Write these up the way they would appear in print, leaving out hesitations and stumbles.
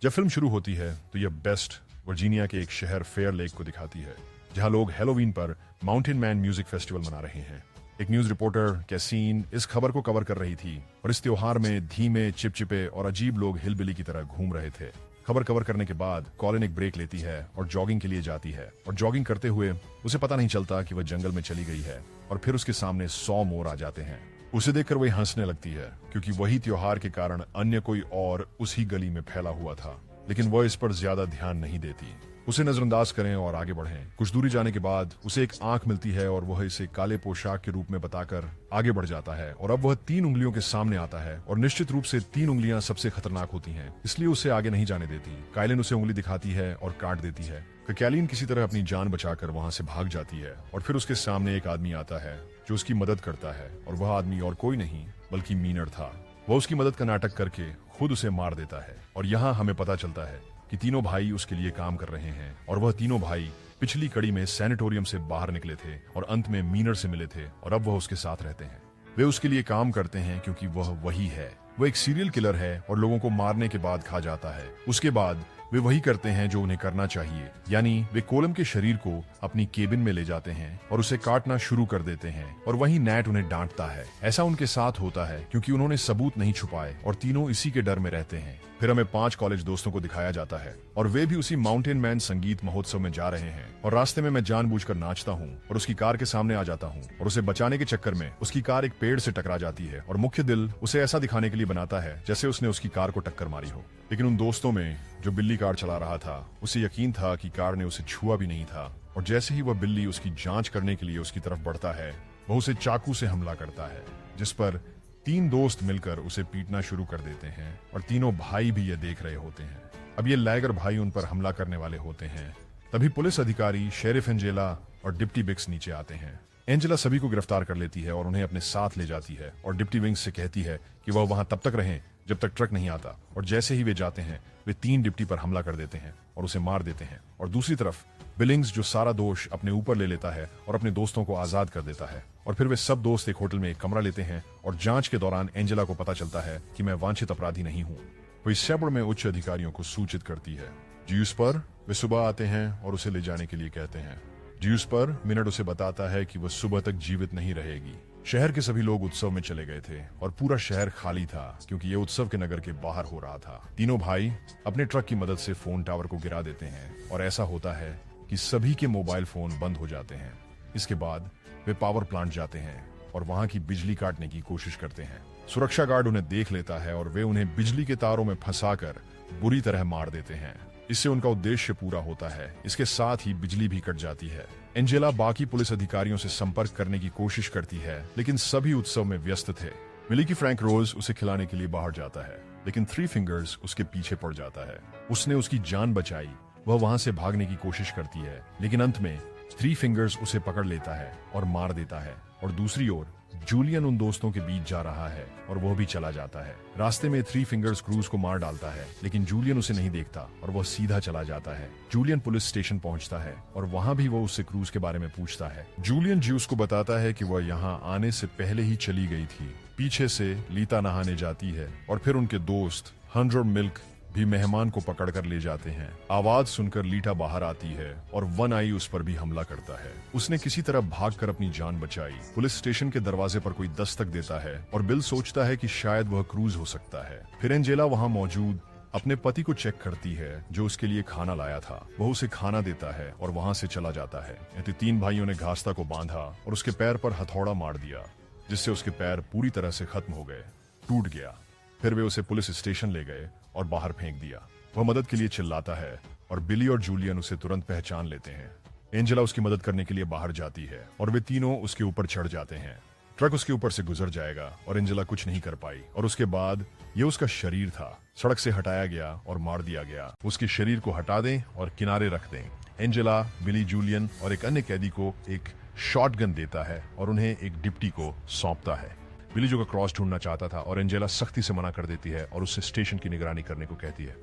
जब फिल्म शुरू होती है तो यह बेस्ट वर्जीनिया के एक शहर फेयर लेक को दिखाती है, जहां लोग हैलोवीन पर माउंटेन मैन म्यूजिक फेस्टिवल मना रहे हैं। एक न्यूज रिपोर्टर कैसीन इस खबर को कवर कर रही थी और इस त्योहार में धीमे, चिपचिपे और अजीब लोग हिलबिली की तरह घूम रहे थे। खबर कवर करने के बाद कॉलिन एक ब्रेक लेती है और जॉगिंग के लिए जाती है, और जॉगिंग करते हुए उसे पता नहीं चलता कि वह जंगल में चली गई है, और फिर उसके सामने 100 मोर आ जाते हैं। उसे देखकर वही हंसने लगती है, क्योंकि वही त्योहार के कारण अन्य कोई और उसी गली में फैला हुआ था, लेकिन वह इस पर ज्यादा ध्यान नहीं देती। उसे नजरअंदाज करें और आगे बढ़ें। कुछ दूरी जाने के बाद उसे एक आंख मिलती है और वह इसे काले पोशाक के रूप में बताकर आगे बढ़ जाता है, और अब वह 3 उंगलियों के सामने आता है, और निश्चित रूप से 3 उंगलियां सबसे खतरनाक होती हैं, इसलिए उसे आगे नहीं जाने देती। काइलिन उसे उंगली दिखाती है और काट देती है। कैलीन किसी तरह अपनी जान बचाकर वहां से भाग जाती है, और फिर उसके सामने एक आदमी आता है जो उसकी मदद करता है, और वह आदमी और कोई नहीं बल्कि मीनर था। वह उसकी मदद का नाटक करके खुद उसे मार देता है, और यहाँ हमें पता चलता है कि तीनों भाई उसके लिए काम कर रहे हैं, और वह तीनों भाई पिछली कड़ी में सैनिटोरियम से बाहर निकले थे और अंत में मीनर से मिले थे, और अब वह उसके साथ रहते हैं। वे उसके लिए काम करते हैं क्योंकि वह वही है। वह एक सीरियल किलर है और लोगों को मारने के बाद खा जाता है। उसके बाद वे वही करते हैं जो उन्हें करना चाहिए, यानी वे कोलम के शरीर को अपनी केबिन में ले जाते हैं और उसे काटना शुरू कर देते हैं, और वही नैट उन्हें डांटता है। ऐसा उनके साथ होता है क्योंकि उन्होंने सबूत नहीं छुपाए और तीनों इसी के डर में रहते हैं। फिर हमें 5 कॉलेज दोस्तों को दिखाया जाता है, और वे भी उसी माउंटेन मैन संगीत महोत्सव में जा रहे हैं, और रास्ते में मैं जानबूझकर नाचता हूँ और उसकी कार के सामने आ जाता हूँ, और उसे बचाने के चक्कर में उसकी कार एक पेड़ से टकरा जाती है, और मुख्य दिल उसे ऐसा दिखाने के लिए बनाता है जैसे उसने उसकी कार को टक्कर मारी हो। लेकिन उन दोस्तों में जो बिल्ली कार चला रहा था, उसे यकीन था कि कार ने उसे छुआ भी नहीं था, और जैसे ही वह बिल्ली उसकी जांच करने के लिए उसकी तरफ बढ़ता है, वह उसे चाकू से हमला करता है, जिस पर 3 दोस्त मिलकर उसे पीटना शुरू कर देते हैं, और तीनों भाई भी ये देख रहे होते हैं। अब ये लैगर भाई उन पर हमला करने वाले होते हैं। तभी पुलिस अधिकारी शेरिफ एंजेला और डिप्टी बिक्स नीचे आते हैं। एंजेला सभी को गिरफ्तार कर लेती है और उन्हें अपने साथ ले जाती है, और डिप्टी विंग्स से कहती है कि वह वहां तब तक रहें जब तक ट्रक नहीं आता, और जैसे ही वे जाते हैं वे 3 डिप्टी पर हमला कर देते हैं और उसे मार देते हैं। और दूसरी तरफ बिलिंग्स जो सारा दोष अपने ऊपर ले लेता है और अपने दोस्तों को आजाद कर देता है, और फिर वे सब दोस्त एक होटल में एक कमरा लेते हैं, और जांच के दौरान एंजेला को पता चलता है कि मैं वांछित अपराधी नहीं हूँ। वो इस शब्द में उच्च अधिकारियों को सूचित करती है। ज्यूस पर वे सुबह आते हैं और उसे ले जाने के लिए कहते हैं। ज्यूस पर मिनट उसे बताता है कि वह सुबह तक जीवित नहीं रहेगी। शहर के सभी लोग उत्सव में चले गए थे और पूरा शहर खाली था, क्योंकि ये उत्सव के नगर के बाहर हो रहा था। तीनों भाई अपने ट्रक की मदद से फोन टावर को गिरा देते हैं, और ऐसा होता है कि सभी के मोबाइल फोन बंद हो जाते हैं। इसके बाद वे पावर प्लांट जाते हैं और वहां की बिजली काटने की कोशिश करते हैं। सुरक्षा गार्ड उन्हें देख लेता है और वे उन्हें बिजली के तारों में फंसाकर बुरी तरह मार देते हैं। इससे उनका उद्देश्य पूरा होता है। इसके साथ ही बिजली भी कट जाती है। एंजेला बाकी पुलिस अधिकारियों से संपर्क करने की कोशिश करती है, लेकिन सभी उत्सव में व्यस्त थे। मिली की फ्रैंक रोज उसे खिलाने के लिए बाहर जाता है, लेकिन 3 फिंगर्स उसके पीछे पड़ जाता है। उसने उसकी जान बचाई। वह वहां से भागने की कोशिश करती है, लेकिन अंत में 3 फिंगर्स उसे पकड़ लेता है और मार देता है। और दूसरी ओर जूलियन उन दोस्तों के बीच जा रहा है और वह भी चला जाता है। रास्ते में 3 फिंगर्स क्रूज को मार डालता है, लेकिन जूलियन उसे नहीं देखता और वह सीधा चला जाता है। जूलियन पुलिस स्टेशन पहुंचता है और वहां भी वो उससे क्रूज के बारे में पूछता है। जूलियन ज्यूस को बताता है कि वह यहाँ आने से पहले ही चली गई थी। पीछे से लीता नहाने जाती है, और फिर उनके दोस्त हंड्र मिल्क भी मेहमान को पकड़कर ले जाते हैं। आवाज सुनकर लीटा बाहर आती है और वन आई उस पर भी हमला करता है। उसने किसी तरह भागकर अपनी जान बचाई। पुलिस स्टेशन के दरवाजे पर कोई दस्तक देता है और बिल सोचता है कि शायद वह क्रूज हो सकता है। फिर एंजेला वहां मौजूद अपने पति को चेक करती है, जो उसके लिए खाना लाया था। वह उसे खाना देता है और वहां से चला जाता है। 3 भाइयों ने घास्ता को बांधा और उसके पैर पर हथौड़ा मार दिया, जिससे उसके पैर पूरी तरह से खत्म हो गए, टूट गया। फिर वे उसे पुलिस स्टेशन ले गए और बाहर फेंक दिया। वह मदद के लिए चिल्लाता है और बिली और जूलियन उसे तुरंत पहचान लेते हैं। एंजेला उसकी मदद करने के लिए बाहर जाती है और वे तीनों उसके ऊपर चढ़ जाते हैं। ट्रक उसके ऊपर से गुजर जाएगा और एंजेला कुछ नहीं कर पाई, और उसके बाद ये उसका शरीर था। सड़क से हटाया गया और मार दिया गया। उसके शरीर को हटा दें और किनारे रख दें। एंजेला, बिली, जूलियन और एक अन्य कैदी को एक शॉटगन देता है और उन्हें एक डिप्टी को सौंपता है। बिली जो का क्रॉस ढूंढना चाहता था, और एंजेला सख्ती से मना कर देती है और उससे स्टेशन की निगरानी करने को कहती है।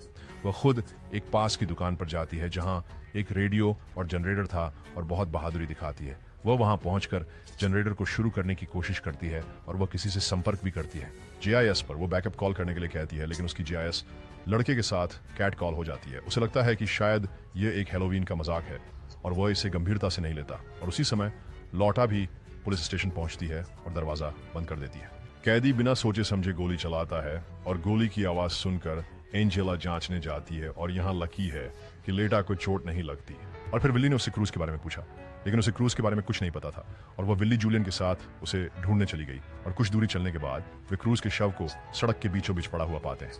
वह खुद एक पास की दुकान पर जाती है, जहां एक रेडियो और जनरेटर था, और बहुत बहादुरी दिखाती है। वह वहां पहुंचकर जनरेटर को शुरू करने की कोशिश करती है और वह किसी से संपर्क भी करती है। जीआईएस पर वो बैकअप कॉल करने के लिए कहती है, लेकिन उसकी जीआईएस लड़के के साथ कैट कॉल हो जाती है। उसे लगता है कि शायद ये एक हैलोवीन का मजाक है और वह इसे गंभीरता से नहीं लेता। और उसी समय लौटा भी पुलिस स्टेशन पहुंचती है और दरवाजा बंद कर देती है। कैदी बिना सोचे समझे गोली चलाता है और गोली की आवाज सुनकर एंजेला जांचने जाती है और यहाँ लकी है कि लेटा को चोट नहीं लगती। और फिर विल्ली ने उससे क्रूज के बारे में पूछा, लेकिन उसे क्रूज के बारे में कुछ नहीं पता था और वह विल्ली जूलियन के साथ उसे ढूंढने चली गई। और कुछ दूरी चलने के बाद वे क्रूज के शव को सड़क के बीचों बीच पड़ा हुआ पाते हैं।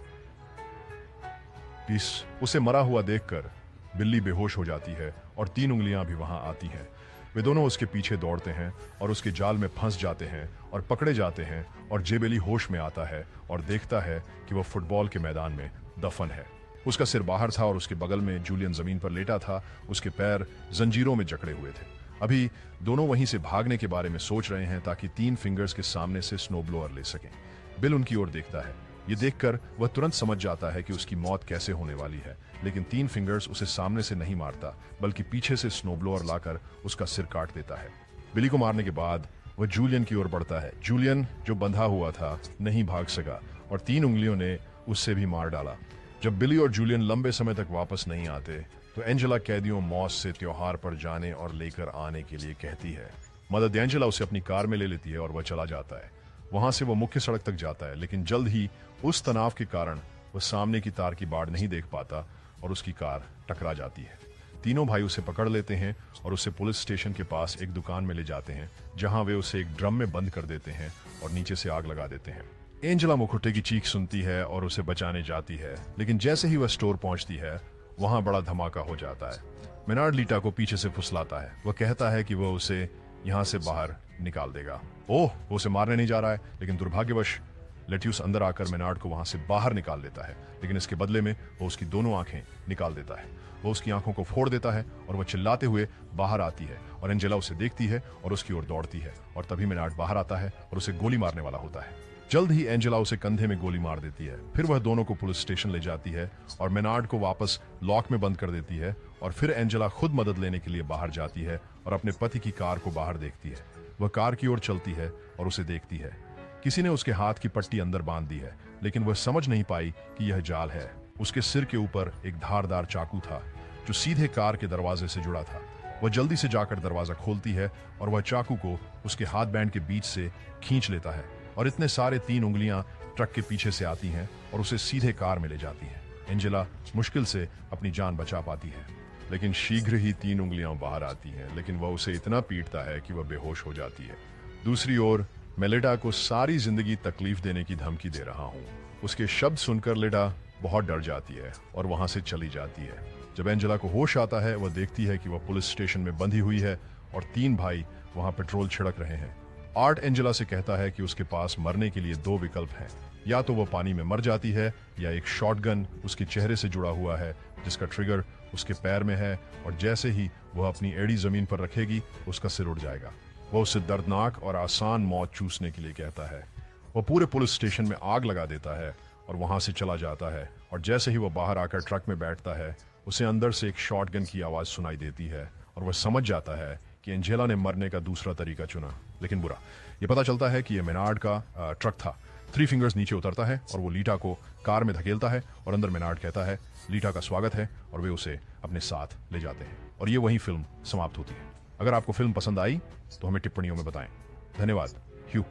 उसे मरा हुआ देखकर बिल्ली बेहोश हो जाती है और 3 उंगलियां भी वहां आती हैं। वे दोनों उसके पीछे दौड़ते हैं और उसके जाल में फंस जाते हैं और पकड़े जाते हैं। और जेबेली होश में आता है और देखता है कि वह फुटबॉल के मैदान में दफन है। उसका सिर बाहर था और उसके बगल में जूलियन जमीन पर लेटा था। उसके पैर जंजीरों में जकड़े हुए थे। अभी दोनों वहीं से भागने के बारे में सोच रहे हैं ताकि 3 फिंगर्स के सामने से स्नो ब्लोअर ले सकें। बिल उनकी ओर देखता है। ये देखकर वह तुरंत समझ जाता है कि उसकी मौत कैसे होने वाली है, लेकिन 3 फिंगर्स उसे सामने से नहीं मारता बल्कि पीछे से स्नो ब्लोअर लाकर उसका सिर काट देता है। बिली को मारने के बाद वह जूलियन की ओर बढ़ता है। जूलियन जो बंधा हुआ था नहीं भाग सका और 3 उंगलियों ने उससे भी मार डाला। जब बिली और जूलियन लंबे समय तक वापस नहीं आते तो एंजेला कैदियों मॉस से त्योहार पर जाने और लेकर आने के लिए कहती है। मदर एंजेला उसे अपनी कार में ले लेती है और वह चला जाता है। वहां से वह मुख्य सड़क तक जाता है, लेकिन जल्द ही उस तनाव के कारण वह सामने की तार की बाड़ नहीं देख पाता और उसकी कार टकरा जाती है। तीनों भाई उसे पकड़ लेते हैं और उसे पुलिस स्टेशन के पास एक दुकान में ले जाते हैं, जहां वे उसे एक ड्रम में बंद कर देते हैं और नीचे से आग लगा देते हैं। एंजेला मुखौटे की चीख सुनती है और उसे बचाने जाती है, लेकिन जैसे ही वह स्टोर पहुंचती है वहां बड़ा धमाका हो जाता है। मेनार्ड लीटा को पीछे से फुसलाता है। वह कहता है कि वह उसे यहाँ से बाहर निकाल देगा। ओह, वो उसे मारने नहीं जा रहा है, लेकिन दुर्भाग्यवश लेट्यूस अंदर आकर मेनार्ड को वहां से बाहर निकाल देता है, लेकिन इसके बदले में वो उसकी दोनों आंखें निकाल देता है। वो उसकी आंखों को फोड़ देता है और वह चिल्लाते हुए बाहर आती है और एंजेला उसे देखती है और उसकी ओर दौड़ती है। और तभी मेनार्ड बाहर आता है और उसे गोली मारने वाला होता है। जल्द ही एंजेला उसे कंधे में गोली मार देती है। फिर वह दोनों को पुलिस स्टेशन ले जाती है और मेनार्ड को वापस लॉक में बंद कर देती है। और फिर एंजेला खुद मदद लेने के लिए बाहर जाती है और अपने पति की कार को बाहर देखती है। वह कार की ओर चलती है और उसे देखती है। किसी ने उसके हाथ की पट्टी अंदर बांध दी है, लेकिन वह समझ नहीं पाई कि यह जाल है। उसके सिर के ऊपर एक धारदार चाकू था जो सीधे कार के दरवाजे से जुड़ा था। वह जल्दी से जाकर दरवाजा खोलती है और वह चाकू को उसके हाथ बैंड के बीच से खींच लेता है और इतने सारे 3 उंगलियां ट्रक के पीछे से आती हैं और उसे सीधे कार में ले जाती हैं। एंजेला मुश्किल से अपनी जान बचा पाती है, लेकिन शीघ्र ही 3 उंगलियां बाहर आती हैं, लेकिन वह उसे इतना पीटता है कि वह बेहोश हो जाती है। दूसरी ओर मैं लेडा को सारी जिंदगी तकलीफ देने की धमकी दे रहा हूँ। उसके शब्द सुनकर लेडा बहुत डर जाती है और वहां से चली जाती है। जब एंजेला को होश आता है, वह देखती है कि वह पुलिस स्टेशन में बंधी हुई है और 3 भाई वहां पेट्रोल छिड़क रहे हैं। आर्ट एंजेला से कहता है कि उसके पास मरने के लिए 2 विकल्प हैं, या तो वह पानी में मर जाती है या एक शॉटगन उसके चेहरे से जुड़ा हुआ है जिसका ट्रिगर उसके पैर में है, और जैसे ही वह अपनी एड़ी जमीन पर रखेगी उसका सिर उड़ जाएगा। वह उसे दर्दनाक और आसान मौत चूसने के लिए कहता है। वह पूरे पुलिस स्टेशन में आग लगा देता है और वहां से चला जाता है। और जैसे ही वह बाहर आकर ट्रक में बैठता है, उसे अंदर से एक शॉटगन की आवाज सुनाई देती है और वह समझ जाता है कि एंजेला ने मरने का दूसरा तरीका चुना, लेकिन बुरा। यह पता चलता है कि यह मेनार्ड का ट्रक था। 3 फिंगर्स नीचे उतरता है और वो लीटा को कार में धकेलता है और अंदर मेनार्ड कहता है लीटा का स्वागत है, और वे उसे अपने साथ ले जाते हैं। और ये वहीं फिल्म समाप्त होती है। अगर आपको फिल्म पसंद आई तो हमें टिप्पणियों में बताएं। धन्यवाद। ह्यू।